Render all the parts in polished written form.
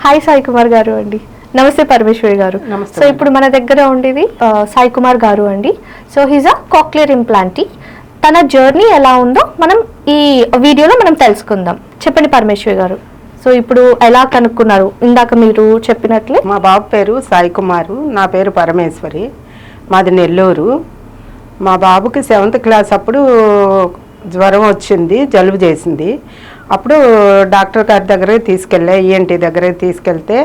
Hi Sai Kumar గారు అండి. నమస్తే పరమేశ్వరి గారు. సో ఇప్పుడు మన దగ్గర ఉండేది సాయి కుమార్ గారు అండి. So he's a cochlear implantee. తన జర్నీ ఎలా ఉందో మనం ఈ వీడియోలో మనం తెలుసుకుందాం. చెప్పండి పరమేశ్వరి గారు. సో ఇప్పుడు ఎలా కనుక్కున్నారు? ఇందాక మీరు చెప్పినట్లే మా బాబు పేరు సాయి కుమారు, నా పేరు పరమేశ్వరి, మాది నెల్లూరు. మా బాబుకి 7th క్లాస్ అప్పుడు జ్వరం వచ్చింది, జలుబు చేసింది. అప్పుడు డాక్టర్ గారి దగ్గరికి తీసుకెళ్ళా, ఈఎన్టీ దగ్గరికి తీసుకెళ్తే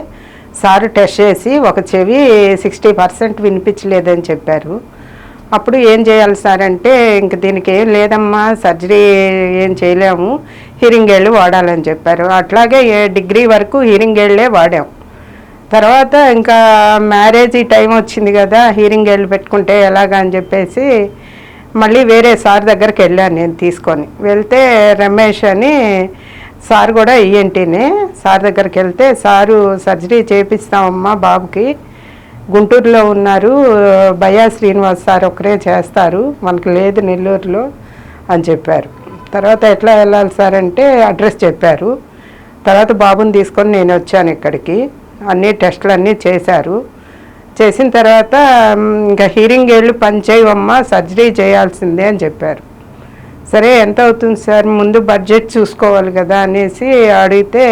సార్ టెస్ట్ చేసి ఒక చెవి 60% వినిపించలేదని చెప్పారు. అప్పుడు ఏం చేయాలి సార్ అంటే, ఇంక దీనికి ఏం లేదమ్మా, సర్జరీ ఏం చేయలేము, హీరింగ్ ఎయిడ్లు వాడాలని చెప్పారు. అట్లాగే డిగ్రీ వరకు హీరింగ్ ఎయిడ్లే వాడాం. తర్వాత ఇంకా మ్యారేజ్ టైం వచ్చింది కదా, హీరింగ్ ఎయిడ్లు పెట్టుకుంటే ఎలాగా అని చెప్పేసి మళ్ళీ వేరే సార్ దగ్గరికి వెళ్ళాను నేను తీసుకొని. వెళ్తే రమేష్ అని సార్ కూడా ఈఎన్టీనే. సార్ దగ్గరికి వెళ్తే సారు సర్జరీ చేపిస్తామమ్మా బాబుకి, గుంటూరులో ఉన్నారు, భయా శ్రీనివాస్ సార్ ఒకరే చేస్తారు, మనకు లేదు నెల్లూరులో అని చెప్పారు. తర్వాత ఎట్లా వెళ్ళాలి సార్ అంటే అడ్రస్ చెప్పారు. తర్వాత బాబుని తీసుకొని నేను వచ్చాను ఇక్కడికి. అన్ని టెస్టులు అన్నీ చేశారు. చేసిన తర్వాత ఇంకా హీరింగ్ ఎయిడ్లు పనిచేయవమ్మా, సర్జరీ చేయాల్సిందే అని చెప్పారు. సరే ఎంత అవుతుంది సార్, ముందు బడ్జెట్ చూసుకోవాలి కదా అనేసి అడిగితే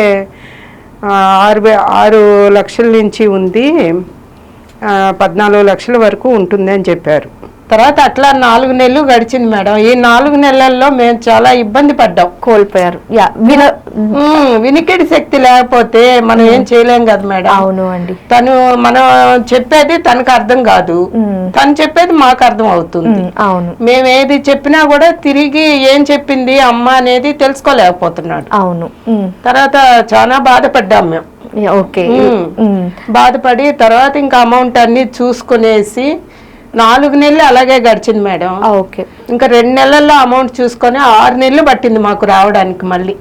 6 లక్షల నుంచి ఉంది, 14 లక్షల వరకు ఉంటుంది అని చెప్పారు. తర్వాత అట్లా 4 నెలలు గడిచింది మేడం. ఈ 4 నెలల్లో మేము చాలా ఇబ్బంది పడ్డాం. కోల్పోయారు. వినికిడి శక్తి లేకపోతే మనం ఏం చేయలేం కదా మేడం. అవును అండి. తను మనం చెప్పేది తనకు అర్థం కాదు, తను చెప్పేది మాకు అర్థం అవుతుంది. అవును. మేము ఏది చెప్పినా కూడా తిరిగి ఏం చెప్పింది అమ్మ అనేది తెలుసుకోలేకపోతున్నాడు. అవును. తర్వాత చాలా బాధపడ్డాం మేము. ఓకే. బాధపడి తర్వాత ఇంకా అమౌంట్ అన్ని చూసుకునేసి 4 నెలలు అలాగే గడిచింది మేడం. ఓకే. ఇంకా 2 నెలల్లో అమౌంట్ చూసుకొని 6 నెలలు పట్టింది మాకు రావడానికి. మళ్ళీ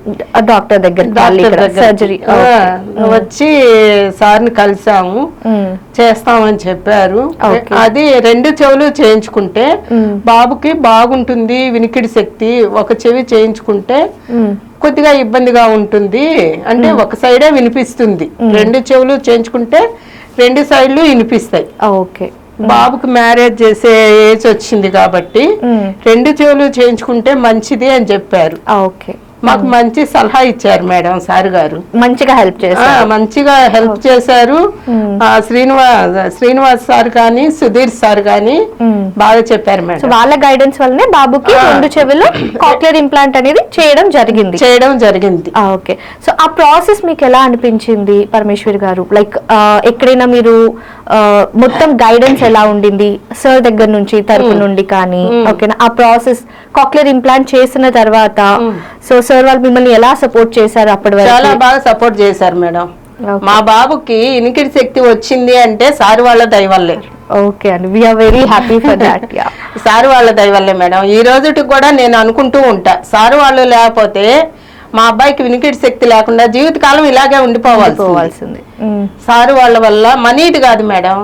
డాక్టర్ దగ్గర సర్జరీ వచ్చి సార్ని కలిసాము, చేస్తామని చెప్పారు. అది 2 చెవులు చేయించుకుంటే బాబుకి బాగుంటుంది వినికిడి శక్తి, ఒక చెవి చేయించుకుంటే కొద్దిగా ఇబ్బందిగా ఉంటుంది అంటే ఒక సైడే వినిపిస్తుంది, 2 చెవులు చేయించుకుంటే 2 సైడ్లు వినిపిస్తాయి. ఓకే. బాబుకి మ్యారేజ్ చేసే ఏజ్ వచ్చింది కాబట్టి 2 చెవులు చేయించుకుంటే మంచిది అని చెప్పారు. ఓకే. మాకు మంచి సలహా ఇచ్చారు మేడం సార్ గారు. మంచిగా హెల్ప్ చేశారు. శ్రీనివాస్ సార్ కానీ సుధీర్ సార్ కానీ బాగా చెప్పారు మేడం. వాళ్ళ గైడెన్స్ వల్లనే బాబుకి 2 చెవులు కాక్లియర్ ఇంప్లాంట్ అనేది చేయడం జరిగింది. ఓకే. సో ఆ ప్రాసెస్ మీకు ఎలా అనిపించింది పరమేశ్వరి గారు? లైక్ ఎక్కడైనా మీరు మొత్తం గైడెన్స్ ఎలా ఉండింది సార్ దగ్గర నుంచి, తరపు నుండి కానీ? ఓకేనా. ఆ ప్రాసెస్ కాక్లియర్ ఇంప్లాంట్ చేసిన తర్వాత సో సార్ వాళ్ళు మిమ్మల్ని ఎలా సపోర్ట్ చేశారు? అప్పటి వరకు చాలా బాగా సపోర్ట్ చేశారు మేడం. మా బాబుకి వినికిడి శక్తి వచ్చింది అంటే సార్ వాళ్ళ దయ వల్లే. ఓకే అండి, we are very happy for that. Sir వాళ్ళ దయ వల్లే మేడం. ఈ రోజుకి కూడా నేను అనుకుంటూ ఉంటా, సార్ వాళ్ళు లేకపోతే మా అబ్బాయికి వినికిడి శక్తి లేకుండా జీవితకాలం ఇలాగే ఉండిపోవాల్సింది. సారు వాళ్ళ వల్ల మనీది కాదు మేడం,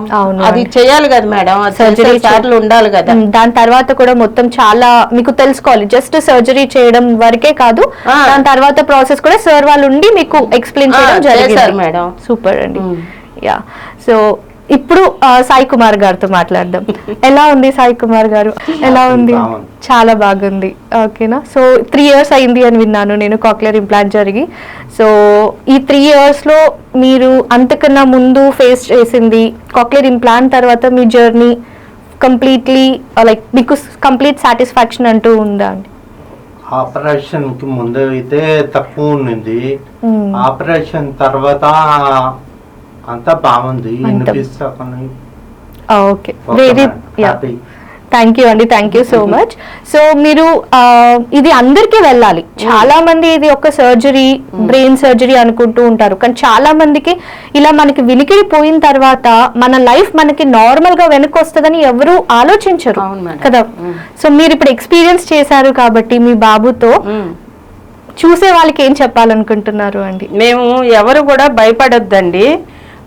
అది చేయాలి కదా మేడం, సర్జరీ సార్లు ఉండాలి కదా. దాని తర్వాత కూడా మొత్తం చాలా మీకు తెలుసుకోవాలి. జస్ట్ సర్జరీ చేయడం వరకే కాదు, దాని తర్వాత ప్రాసెస్ కూడా సార్ వాళ్ళు ఉండి మీకు ఎక్స్ప్లెయిన్ చేయడం జరిగింది మేడం. సూపర్ అండి. యా. సో ఇప్పుడు సాయి కుమార్ గారితో మాట్లాడదాం. ఎలా ఉంది సాయి కుమార్ గారు? ఎలా ఉంది? చాలా బాగుంది. ఓకేనా. సో 3 years అయింది అని విన్నాను నేను కాక్లియర్ ఇంప్లాంట్ జరిగి. సో ఈ 3 years లో మీరు అంతకన్నా ముందు ఫేస్ చేసింది, కాక్లియర్ ఇంప్లాంట్ తర్వాత మీ జర్నీ కంప్లీట్లీ లైక్ మీకు కంప్లీట్ సాటిస్ఫాక్షన్ అంటూ ఉందా అండి? ఆపరేషన్ కి ముందు అయితే తక్కువ ఉన్నది, ఆపరేషన్ తర్వాత అంతా బాగుంది. ఓకే. వెరీ థ్యాంక్ యూ అండి. Thank you so much. So మీరు ఇది అందరికీ వెళ్ళాలి. చాలా మంది ఇది ఒక సర్జరీ, బ్రెయిన్ సర్జరీ అనుకుంటూ ఉంటారు, కానీ చాలా మందికి ఇలా మనకి వినికిడి పోయిన తర్వాత మన లైఫ్ మనకి నార్మల్ గా వెనక్కి వస్తుందని ఎవరు ఆలోచించరు కదా. సో మీరు ఇప్పుడు ఎక్స్పీరియన్స్ చేశారు కాబట్టి మీ బాబుతో చూసే వాళ్ళకి ఏం చెప్పాలనుకుంటున్నారు అండి? మేము ఎవరు కూడా భయపడొద్దండి.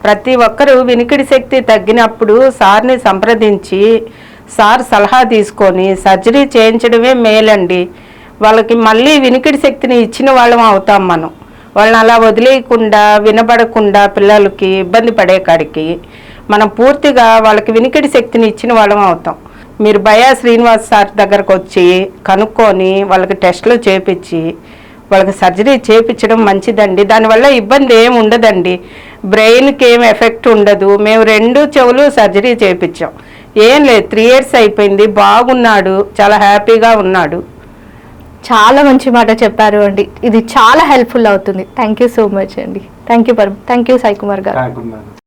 ప్రతి ఒక్కరూ వినికిడి శక్తి తగ్గినప్పుడు సార్ని సంప్రదించి సార్ సలహా తీసుకొని సర్జరీ చేయించడమే మేలండి. వాళ్ళకి మళ్ళీ వినికిడి శక్తిని ఇచ్చిన వాళ్ళం అవుతాం మనం. వాళ్ళని అలా వదిలేయకుండా వినబడకుండా పిల్లలకి ఇబ్బంది పడే కాడికి మనం పూర్తిగా వాళ్ళకి వినికిడి శక్తిని ఇచ్చిన వాళ్ళం అవుతాం. మీరు భయా శ్రీనివాస్ సార్ దగ్గరకు వచ్చి కనుక్కొని వాళ్ళకి టెస్టులు చేపించి వాళ్ళకి సర్జరీ చేయించడం మంచిదండి. దానివల్ల ఇబ్బంది ఏమి ఉండదండి, బ్రెయిన్కి ఏం ఎఫెక్ట్ ఉండదు. మేము 2 చెవులు సర్జరీ చేయించాం, ఏం లేదు, 3 years అయిపోయింది, బాగున్నాడు, చాలా హ్యాపీగా ఉన్నాడు. చాలా మంచి మాట చెప్పారు అండి, ఇది చాలా హెల్ప్ఫుల్ అవుతుంది. థ్యాంక్ యూ సో మచ్ అండి. థ్యాంక్ యూ సాయి కుమార్ గారు. Thank you madam.